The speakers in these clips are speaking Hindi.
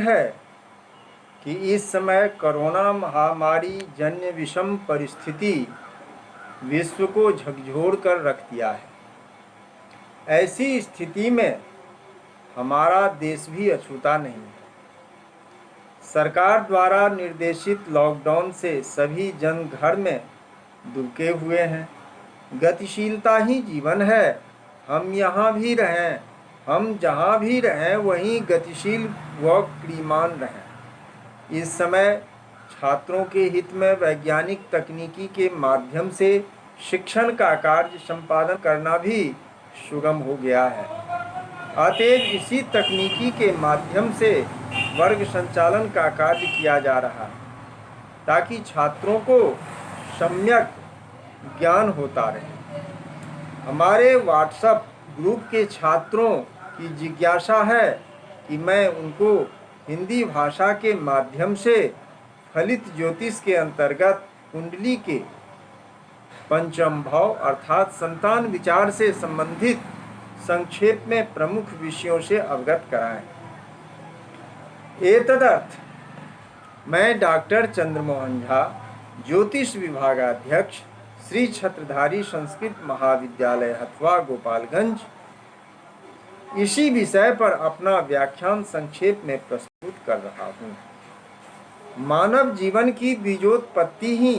है कि इस समय कोरोना महामारी जन्य विषम परिस्थिति विश्व को झकझोर कर रख दिया है। ऐसी स्थिति में हमारा देश भी अछूता नहीं है। सरकार द्वारा निर्देशित लॉकडाउन से सभी जन घर में दुबके हुए हैं। गतिशीलता ही जीवन है। हम यहाँ भी रहें, हम जहाँ भी रहें वहीं गतिशील व क्रियमान रहें। इस समय छात्रों के हित में वैज्ञानिक तकनीकी के माध्यम से शिक्षण का कार्य संपादन करना भी सुगम हो गया है। अतएव इसी तकनीकी के माध्यम से वर्ग संचालन का कार्य किया जा रहा है ताकि छात्रों को सम्यक ज्ञान होता रहे। हमारे व्हाट्सएप ग्रुप के छात्रों की जिज्ञासा है कि मैं उनको हिंदी भाषा के माध्यम से फलित ज्योतिष के अंतर्गत कुंडली के पंचम भाव अर्थात संतान विचार से संबंधित संक्षेप में प्रमुख विषयों से अवगत कराएं। एतदर्थ मैं डॉक्टर चंद्रमोहन झा, ज्योतिष विभागाध्यक्ष, श्री छत्रधारी संस्कृत महाविद्यालय हथवा गोपालगंज, इसी विषय पर अपना व्याख्यान संक्षेप में प्रस्तुत कर रहा हूँ। मानव जीवन की बीजोत्पत्ति ही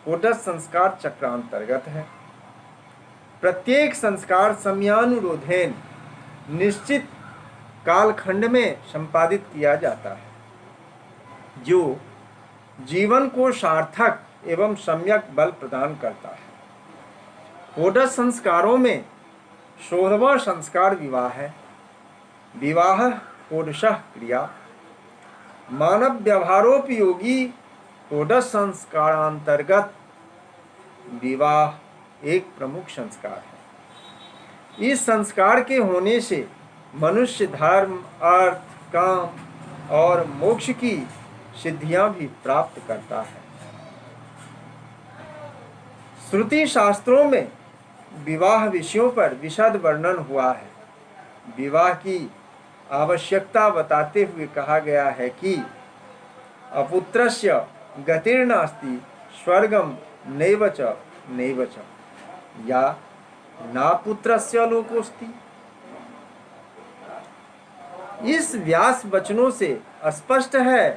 ओटस संस्कार चक्रांतर्गत है। प्रत्येक संस्कार समयानुरोधेन निश्चित कालखंड में संपादित किया जाता है, जो जीवन को सार्थक एवं सम्यक बल प्रदान करता है। ओटस संस्कारों में 16वां संस्कार विवाह है। विवाह ओडशः क्रिया। मानव व्यवहारोपयोगी ओडस संस्कारांतर्गत विवाह एक प्रमुख संस्कार है। इस संस्कार के होने से मनुष्य धर्म, अर्थ, काम और मोक्ष की सिद्धियां भी प्राप्त करता है। श्रुति शास्त्रों में विवाह विषयों पर विशद वर्णन हुआ है। विवाह की आवश्यकता बताते हुए कहा गया है कि अपुत्रस्य गतिर्नास्ति स्वर्गम नैव च या नापुत्रस्य लोकोस्ति। इस व्यास वचनों से स्पष्ट है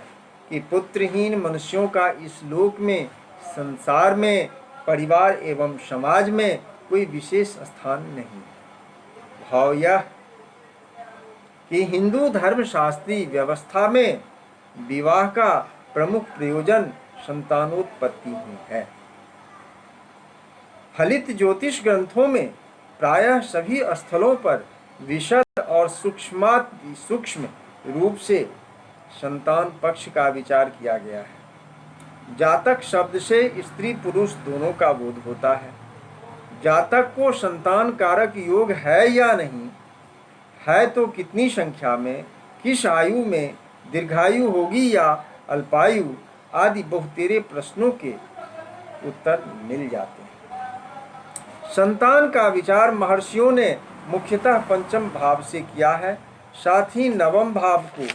कि पुत्रहीन मनुष्यों का इस लोक में, संसार में, परिवार एवं समाज में कोई विशेष स्थान नहीं। भाव यह कि हिंदू धर्मशास्त्री व्यवस्था में विवाह का प्रमुख प्रयोजन संतानोत्पत्ति ही है। फलित ज्योतिष ग्रंथों में प्रायः सभी स्थलों पर विशद और सूक्ष्म रूप से संतान पक्ष का विचार किया गया है। जातक शब्द से स्त्री पुरुष दोनों का बोध होता है। जातक को संतान कारक योग है या नहीं है तो कितनी संख्या में, किस आयु में दीर्घायु होगी या अल्पायु आदि बहुतेरे प्रश्नों के उत्तर मिल जाते हैं। संतान का विचार महर्षियों ने मुख्यतः पंचम भाव से किया है। साथ ही नवम भाव को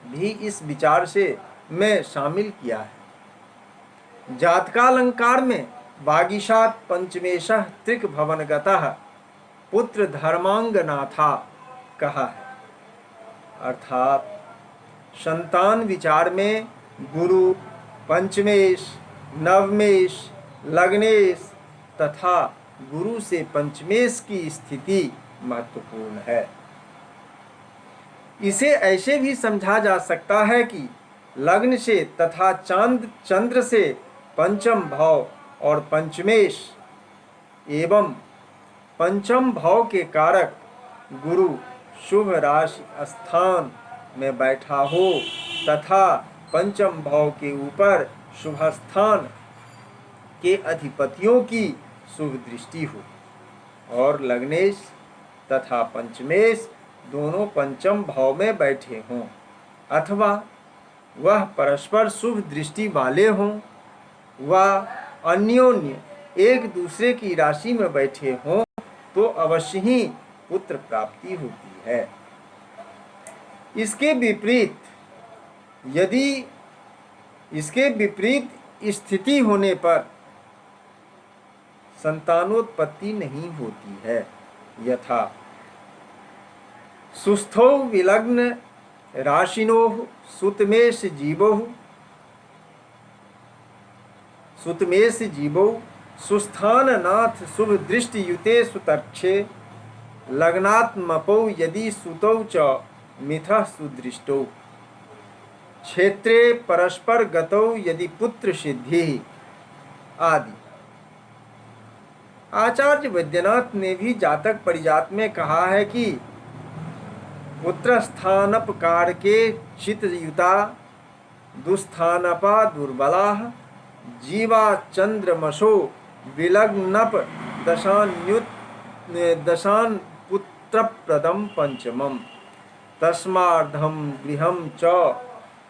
भी इस विचार से में शामिल किया है। जातकालंकार में वागीशात पंचमेशः त्रिक भवनगतः पुत्र धर्मांगनाथा कहा है। अर्थात संतान विचार में गुरु, पंचमेश, नवमेश, लग्नेश तथा गुरु से पंचमेश की स्थिति महत्वपूर्ण है। इसे ऐसे भी समझा जा सकता है कि लग्न से तथा चंद्र से पंचम भाव और पंचमेश एवं पंचम भाव के कारक गुरु शुभ राशि स्थान में बैठा हो तथा पंचम भाव के ऊपर शुभ स्थान के अधिपतियों की शुभ दृष्टि हो और लग्नेश तथा पंचमेश दोनों पंचम भाव में बैठे हों अथवा वह परस्पर शुभ दृष्टि वाले हों व अन्योन्य एक दूसरे की राशि में बैठे हों तो अवश्य ही पुत्र प्राप्ति होती है। इसके विपरीत यदि इसके विपरीत स्थिति होने पर संतानोत्पत्ति नहीं होती है। यथा सुस्थौ विलग्न राशिनोः सुतमेश जीवौ सुस्थाननाथ शुभ दृष्टि युते सुतर्क्षे लग्नात्मपौ यदि सुतौ च मिथः सुदृष्टौ क्षेत्रे परस्पर गतौ यदि पुत्र सिद्धि आदि। आचार्य वैद्यनाथ ने भी जातक परिजात में कहा है कि पुत्रस्थानपकार के चितयुता दुस्थानपा दुर्बला जीवा चंद्रमसो विलग्नप दशान पुत्रप्रदम पंचमम तस्मार्धम गृहम च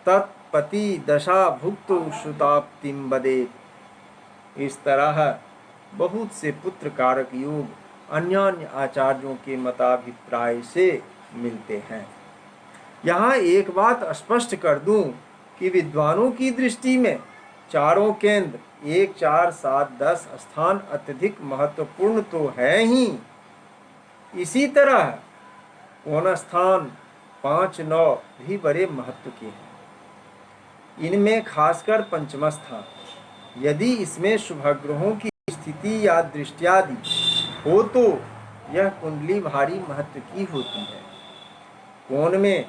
तत्पति दशा भुक्तो श्रुताप्तिम वदेत्। इस तरह बहुत से पुत्र कारक योग अन्य आचार्यों के मताभिप्राय से मिलते हैं। यहाँ एक बात स्पष्ट कर दूं कि विद्वानों की दृष्टि में चारों केंद्र 1, 4, 7, 10 स्थान अत्यधिक महत्वपूर्ण तो है ही, इसी तरह कोण स्थान 5, 9 भी बड़े महत्व के हैं। इनमें खासकर पंचम स्थान, यदि इसमें शुभग्रहों की स्थिति या दृष्टियादि हो तो यह कुंडली भारी महत्व की होती है। कोण में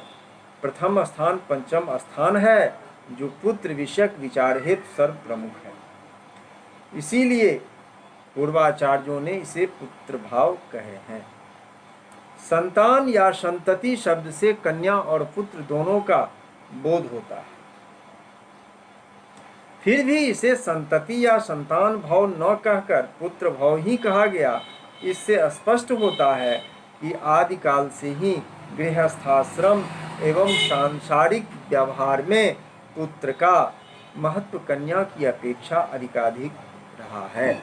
प्रथम स्थान पंचम स्थान है, जो पुत्र विषयक विचार हेतु सर्व प्रमुख है। इसीलिए पूर्वाचार्यों ने इसे पुत्र भाव कहे हैं। संतान या संतति शब्द से कन्या और पुत्र दोनों का बोध होता है, फिर भी इसे संतति या संतान भाव न कहकर पुत्र भाव ही कहा गया। इससे स्पष्ट होता है कि आदिकाल से ही गृहस्थाश्रम एवं सांसारिक व्यवहार में पुत्र का महत्व कन्या की अपेक्षा अधिकाधिक रहा है।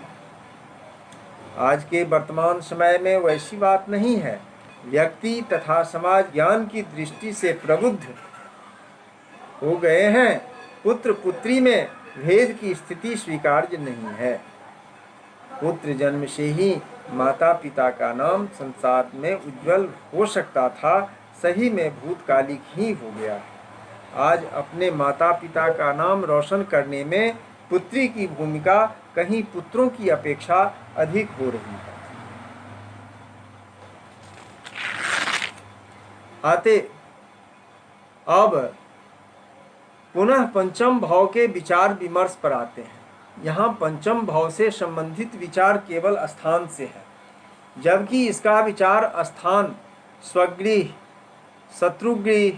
आज के वर्तमान समय में वैसी बात नहीं है। व्यक्ति तथा समाज ज्ञान की दृष्टि से प्रबुद्ध हो गए हैं। पुत्र पुत्री में भेद की स्थिति स्वीकार्य नहीं है। पुत्र जन्म से ही माता पिता का नाम संसार में उज्जवल हो सकता था, सही में भूतकालिक ही हो गया। आज अपने माता पिता का नाम रोशन करने में पुत्री की भूमिका कहीं पुत्रों की अपेक्षा अधिक हो रही है। अब पुनः पंचम भाव के विचार विमर्श पर आते हैं। यहाँ पंचम भाव से संबंधित विचार केवल स्थान से है, जबकि इसका विचार स्थान, स्वगृह, शत्रुगृह,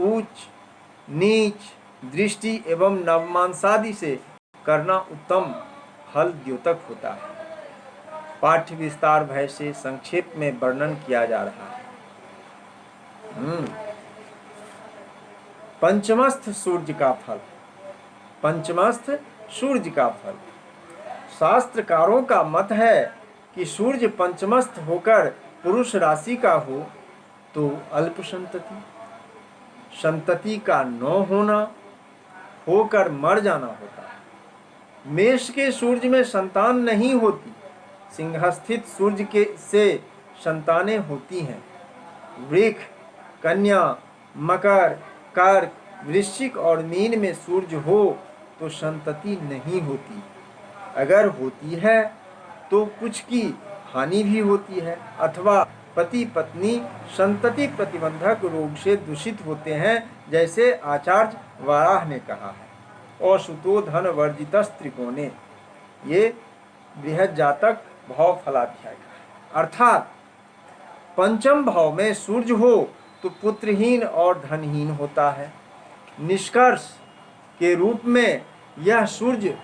उच्च नीच दृष्टि एवं नवमांसादि से करना उत्तम फल द्योतक होता है। पाठ्य विस्तार भय से संक्षेप में वर्णन किया जा रहा है। पंचमस्थ सूर्य का फल। पंचमस्थ सूर्य का फल। शास्त्रकारों का मत है कि सूर्य पंचमस्थ होकर पुरुष राशि का हो तो अल्प संतति, संतति का न होना होकर मर जाना होता है। मेष के सूर्य में संतान नहीं होती, सिंहस्थित सूर्य के से संतानें होती हैं। वृष, कन्या, मकर, कर्क, वृश्चिक और मीन में सूर्य हो तो संतति नहीं होती। अगर होती है तो कुछ की हानि भी होती है, अथवा पति पत्नी संतति प्रतिबंधक रोग से दूषित होते हैं, जैसे आचार्य वाराह ने कहा है। और सुतो धन वर्जितस् त्रिकोणे, ये बृहद जातक भाव फलाध्याय का है। अर्थात पंचम भाव में सूर्य हो तो पुत्रहीन और धनहीन होता है। निष्कर्ष के रूप में यह सूर्य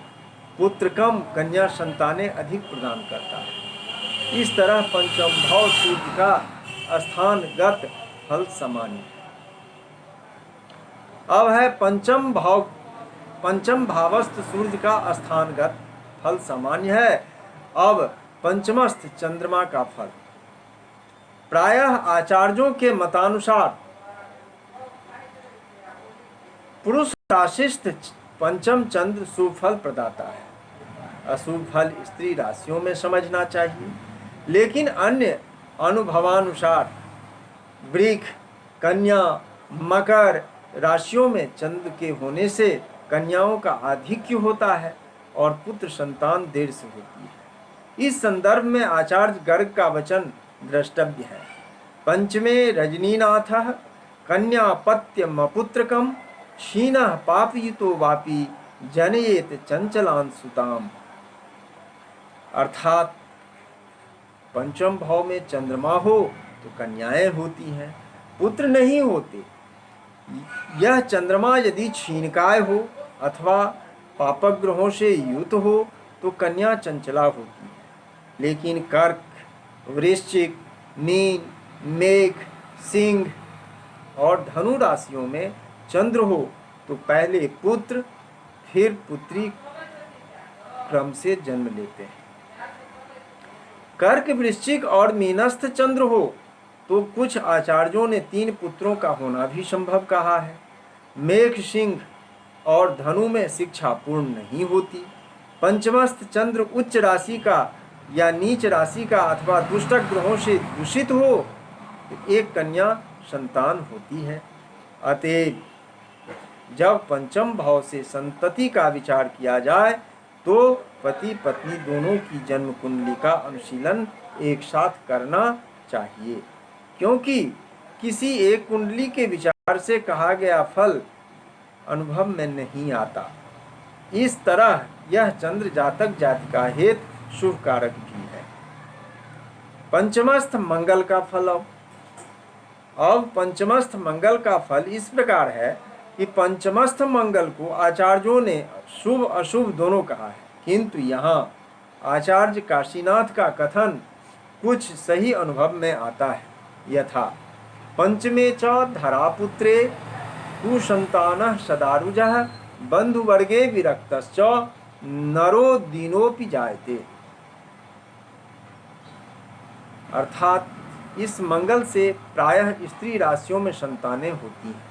पुत्र कम, कन्या संतानें अधिक प्रदान करता है। इस तरह पंचम भाव सूर्य का स्थानगत फल सामान्य है। अब है पंचम भावस्थ सूर्य का स्थानगत फल सामान्य है। अब पंचमस्थ चंद्रमा का फल। प्रायः आचार्यों के मतानुसार पुरुष राशिस्थ पंचम चंद्र शुभ फल प्रदाता है। अशुभ फल स्त्री राशियों में समझना चाहिए, लेकिन अन्य अनुभवानुसार वृष, कन्या, मकर राशियों में चंद्र के होने से कन्याओं का आधिक्य होता है और पुत्र संतान देर से होती है। इस संदर्भ में आचार्य गर्ग का वचन द्रष्टव्य है। पंचमे रजनीनाथः कन्यापत्यमपुत्रकम क्षीणः पापयुतो वापि जनयेत चंचलान सुताम। अर्थात पंचम भाव में चंद्रमा हो तो कन्याएं होती हैं, पुत्र नहीं होते। यह चंद्रमा यदि क्षीणकाय हो अथवा पापग्रहों से युत हो तो कन्या चंचला होती है। लेकिन कर्क, वृश्चिक, मीन, मेघ, सिंह और धनु राशियों में चंद्र हो तो पहले पुत्र फिर पुत्री क्रम से जन्म लेते हैं। कर्क, वृश्चिक और मीनस्थ चंद्र हो तो कुछ आचार्यों ने 3 पुत्रों का होना भी संभव कहा है। मेघ, सिंह और धनु में शिक्षा पूर्ण नहीं होती। पंचमस्थ चंद्र उच्च राशि का या नीच राशि का अथवा दुष्ट ग्रहों से दूषित हो तो एक कन्या संतान होती है। अतएव जब पंचम भाव से संतति का विचार किया जाए तो पति पत्नी दोनों की जन्म कुंडली का अनुशीलन एक साथ करना चाहिए, क्योंकि किसी एक कुंडली के विचार से कहा गया फल अनुभव में नहीं आता। इस तरह यह चंद्र जातक जातिका हेतु शुभ कारक भी है। पंचमस्थ मंगल का फल। अब पंचमस्थ मंगल का फल इस प्रकार है कि पंचमस्थ मंगल को आचार्यों ने शुभ अशुभ दोनों कहा है, किंतु यहाँ आचार्य काशीनाथ का कथन कुछ सही अनुभव में आता है। यथा पंचमे च धरापुत्रे कुसंतानः सदारुजः बंधुवर्गे विरक्तश्च नरो दीनोपि जायते। अर्थात इस मंगल से प्रायः स्त्री राशियों में संतानें होती हैं।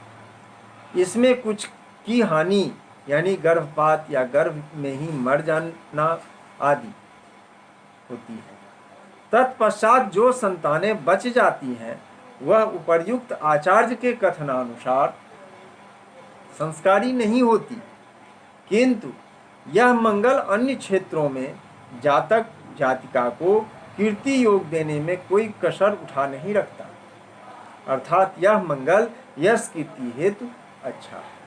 इसमें कुछ की हानि यानी गर्भपात या गर्भ में ही मर जाना आदि होती है। तत्पश्चात जो संतानें बच जाती हैं वह उपर्युक्त आचार्य के कथनानुसार संस्कारी नहीं होती, किंतु यह मंगल अन्य क्षेत्रों में जातक जातिका को कीर्ति योग देने में कोई कसर उठा नहीं रखता। अर्थात यह मंगल यश कीर्ति हेतु अच्छा है।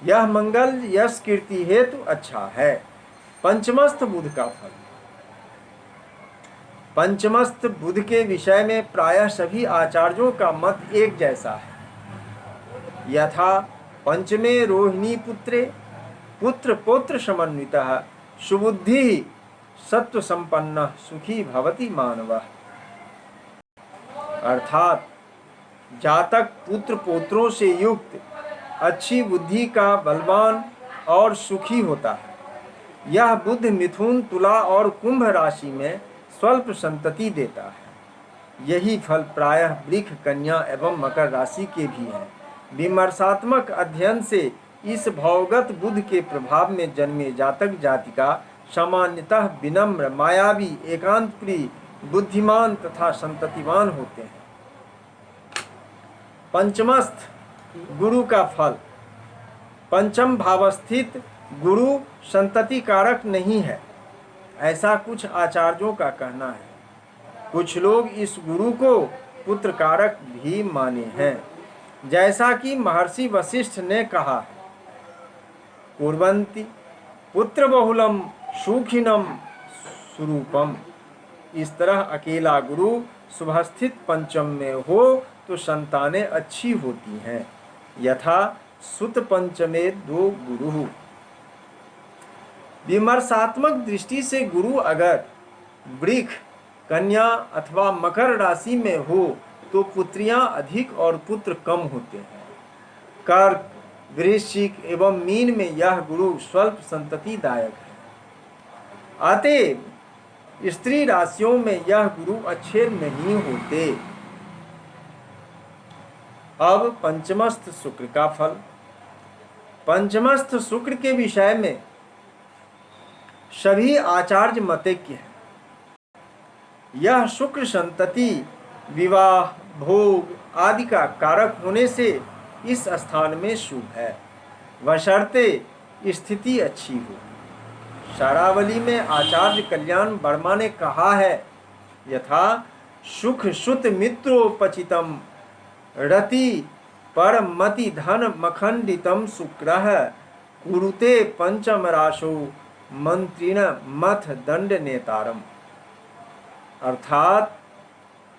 यह मंगल यश कीर्ति हेतु अच्छा है। पंचमस्थ बुध का फल। पंचमस्थ बुध के विषय में प्रायः सभी आचार्यों का मत एक जैसा है। यथा पंचमे रोहिणी पुत्रे पुत्र पौत्र समन्वितः सुबुद्धि सत्व संपन्न सुखी भवति मानवः। अर्थात जातक पुत्र पौत्रों से युक्त अच्छी बुद्धि का बलवान और सुखी होता है। यह बुध मिथुन, तुला और कुंभ राशि में स्वल्प संतति देता है। यही फल प्रायः वृष, कन्या एवं मकर राशि के भी हैं। विमर्शात्मक अध्ययन से इस भावगत बुध के प्रभाव में जन्मे जातक जातिका सामान्यतः विनम्र, मायावी, एकांत प्रिय, बुद्धिमान तथा संततिवान होते हैं। पंचमस्थ गुरु का फल। पंचम भावस्थित गुरु संतति कारक नहीं है, ऐसा कुछ आचार्यों का कहना है। कुछ लोग इस गुरु को पुत्र कारक भी माने हैं, जैसा कि महर्षि वशिष्ठ ने कहा है, कुर्वन्ति पुत्र बहुलम सुखिनम स्वरूपम। इस तरह अकेला गुरु शुभस्थित पंचम में हो तो संतानें अच्छी होती हैं। यथा सुत पंचमे 2 गुरु। विमर्शात्मक दृष्टि से गुरु अगर वृष, कन्या अथवा मकर राशि में हो तो पुत्रियां अधिक और पुत्र कम होते हैं। कर्क, वृश्चिक एवं मीन में यह गुरु स्वल्प संततिदायक है। अतएव स्त्री राशियों में यह गुरु अच्छे नहीं होते। अब पंचमस्थ शुक्र का फल। पंचमस्थ शुक्र के विषय में सभी आचार्य मतैक्य हैं। यह शुक्र संतति, विवाह, भोग आदि का कारक होने से इस स्थान में शुभ है, बशर्ते स्थिति अच्छी हो। शारावली में आचार्य कल्याण वर्मा ने कहा है, यथा सुख सुत मित्रोपचितम रति परमति धन मखंडितम शुक्रः कुरुते पंचम राशो मंत्रिण मथ दंड नेतारम। अर्थात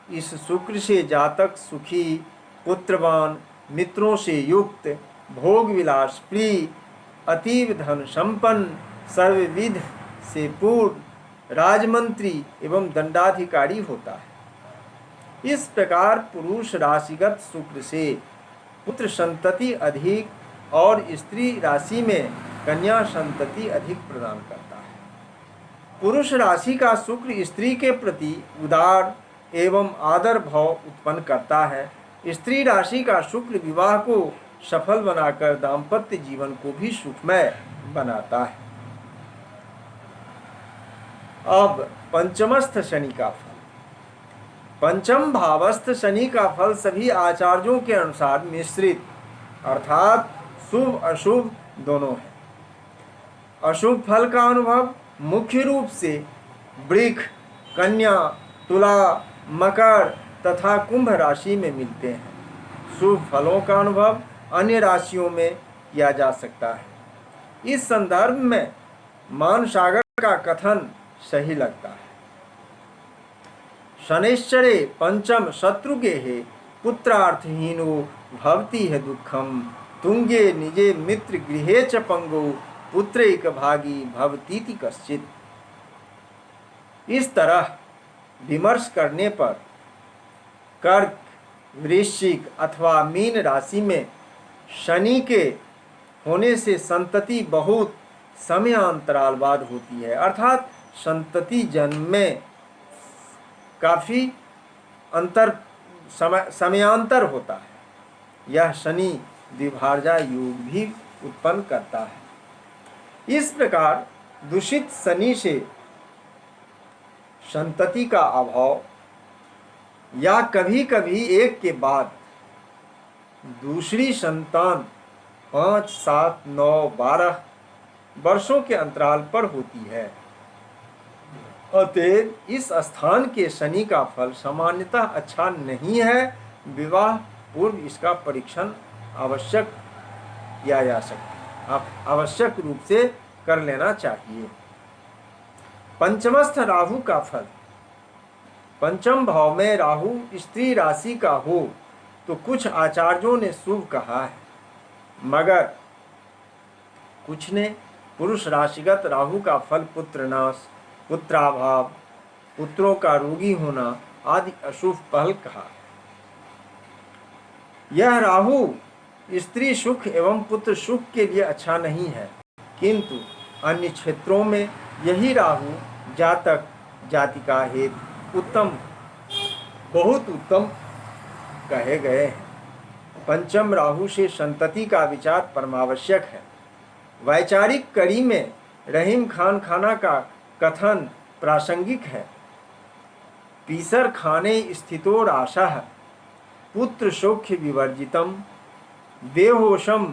इस शुक्र से जातक सुखी, पुत्रवान, मित्रों से युक्त, भोग विलास प्रिय, अतीव धन संपन्न, सर्वविध से पूर्ण, राजमंत्री एवं दंडाधिकारी होता है। इस प्रकार पुरुष राशिगत शुक्र से पुत्र संतति अधिक और स्त्री राशि में कन्या संतति अधिक प्रदान करता है। पुरुष राशि का शुक्र स्त्री के प्रति उदार एवं आदर भाव उत्पन्न करता है। स्त्री राशि का शुक्र विवाह को सफल बनाकर दाम्पत्य जीवन को भी सुखमय बनाता है। अब पंचमस्थ शनि का फल। पंचम भावस्थ शनि का फल सभी आचार्यों के अनुसार मिश्रित अर्थात शुभ अशुभ दोनों है। अशुभ फल का अनुभव मुख्य रूप से वृक्ष, कन्या, तुला, मकर तथा कुंभ राशि में मिलते हैं। शुभ फलों का अनुभव अन्य राशियों में किया जा सकता है। इस संदर्भ में मानसागर का कथन सही लगता है। शनैश्चरे पंचम शत्रुगेहे पुत्रार्थहीनो भवति है दुखम तुंगे निजे मित्र गृहे च पंगो पुत्रैक भागी भवतीति कश्चित। इस तरह विमर्श करने पर कर्क, वृश्चिक अथवा मीन राशि में शनि के होने से संतति बहुत समयांतराल बाद होती है, अर्थात संतति जन्म में काफी अंतर समयांतर होता है। यह शनि द्विभार्जा योग भी उत्पन्न करता है। इस प्रकार दूषित शनि से संतति का अभाव या कभी कभी एक के बाद दूसरी संतान 5, 7, 9, 12 वर्षों के अंतराल पर होती है। अतएव इस स्थान के शनि का फल सामान्यतः अच्छा नहीं है। विवाह पूर्व इसका परीक्षण आवश्यक किया जा सकता है, आवश्यक रूप से कर लेना चाहिए। पंचमस्थ राहु का फल। पंचम भाव में राहु स्त्री राशि का हो तो कुछ आचार्यों ने शुभ कहा है, मगर कुछ ने पुरुष राशिगत राहु का फल पुत्रनाश, पुत्राभाव, पुत्रों का रोगी होना आदि अशुभ फल कहा। यह राहु स्त्री सुख एवं पुत्र सुख के लिए अच्छा नहीं है, किंतु अन्य क्षेत्रों में यही राहु जातक जातिका हेतु उत्तम, बहुत उत्तम कहे गए हैं। पंचम राहु से संतति का विचार परमावश्यक है। वैचारिक कड़ी में रहीम खान खाना का कथन प्रासंगिक है। पीसर खाने स्थितो राशः पुत्र सौख्य विवर्जितम देहोशम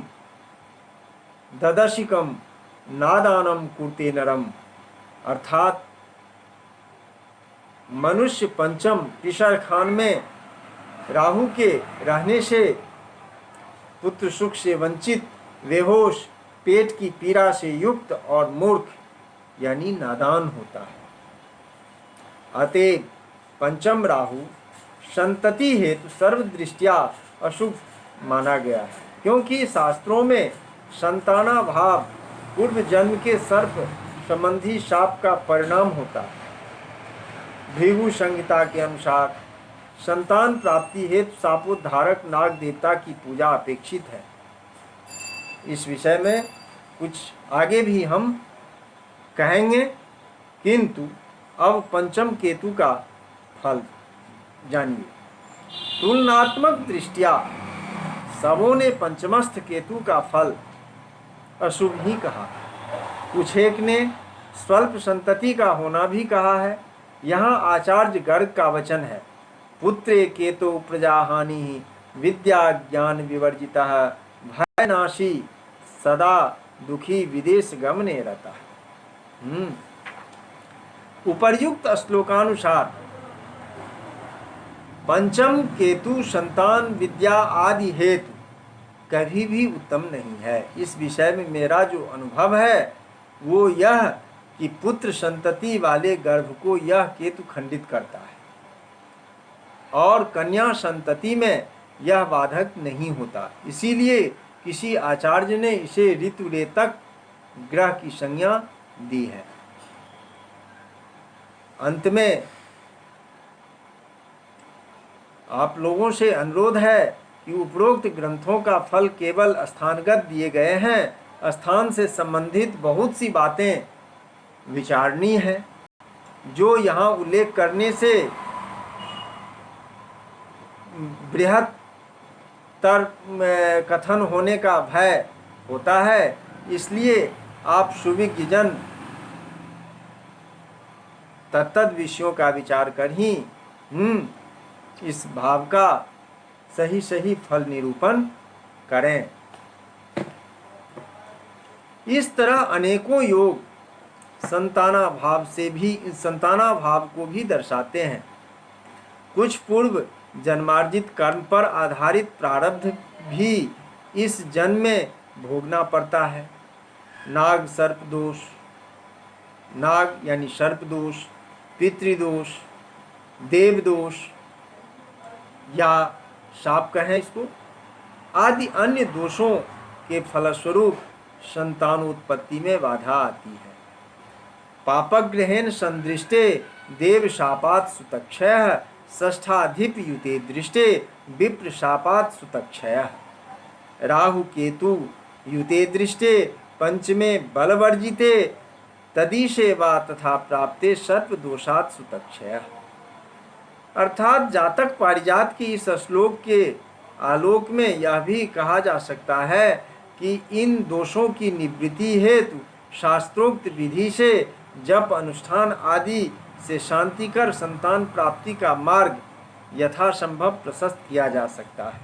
ददशिकम नादानम कुर्ते नरम। अर्थात मनुष्य पंचम पीसर खान में राहु के रहने से पुत्र सुख से वंचित, बेहोश, पेट की पीड़ा से युक्त और मूर्ख यानी नादान होता है। अतएव पंचम राहु संतति हेतु सर्वदृष्टिया अशुभ माना गया है, क्योंकि शास्त्रों में संतानाभाव पूर्व जन्म के सर्प संबंधी शाप का परिणाम होता है। भृगु संहिता के अनुसार संतान प्राप्ति हेतु शापोद्धारक नाग देवता की पूजा अपेक्षित है। इस विषय में कुछ आगे भी हम कहेंगे, किंतु अब पंचम केतु का फल जानिए। तुलनात्मक दृष्टिया सबों ने पंचमस्थ केतु का फल अशुभ ही कहा। कुछ एक ने स्वल्प संतति का होना भी कहा है। यहाँ आचार्य गर्ग का वचन है, पुत्रे केतो प्रजा हानि विद्या ज्ञान विवर्जितः भयनाशी सदा दुखी विदेश गमने रहता है। उपर्युक्त श्लोकानुसार पंचम केतु संतान विद्या आदि हेतु कभी भी उत्तम नहीं है। इस विषय में मेरा जो अनुभव है वो यह कि पुत्र संतति वाले गर्भ को यह केतु खंडित करता है और कन्या संतति में यह बाधक नहीं होता। इसीलिए किसी आचार्य ने इसे ऋतुरेतक ग्रह की संज्ञा दी है। अंत में आप लोगों से अनुरोध है कि उपरोक्त ग्रंथों का फल केवल स्थानगत दिए गए हैं। स्थान से संबंधित बहुत सी बातें विचारणीय हैं, जो यहाँ उल्लेख करने से बृहत्तर कथन होने का भय होता है। इसलिए आप सुविज्ञजन तत्त विषयों का विचार कर ही इस भाव का सही सही फल निरूपण करें। इस तरह अनेकों योग संताना भाव को भी दर्शाते हैं। कुछ पूर्व जन्मार्जित कर्म पर आधारित प्रारब्ध भी इस जन्म में भोगना पड़ता है। नाग सर्प दोष, नाग यानी सर्प दोष, पितृदोष, देव दोष या शाप कहें इसको, आदि अन्य दोषों के फलस्वरूप संतानोत्पत्ति में बाधा आती है। पापग्रहेण संदृष्टे देव शापात् सुतक्षयः षष्ठाधिप युते दृष्टे विप्र शापात् सुतक्षयः। राहु केतु युते दृष्टे पंचमे बलवर्जिते तदीशे वा तथा प्राप्ते सर्प दोषात् सुतक्षयः। अर्थात जातक पारिजात की इस श्लोक के आलोक में यह भी कहा जा सकता है कि इन दोषों की निवृत्ति हेतु शास्त्रोक्त विधि से जप अनुष्ठान आदि से शांतिकर संतान प्राप्ति का मार्ग यथासंभव प्रशस्त किया जा सकता है।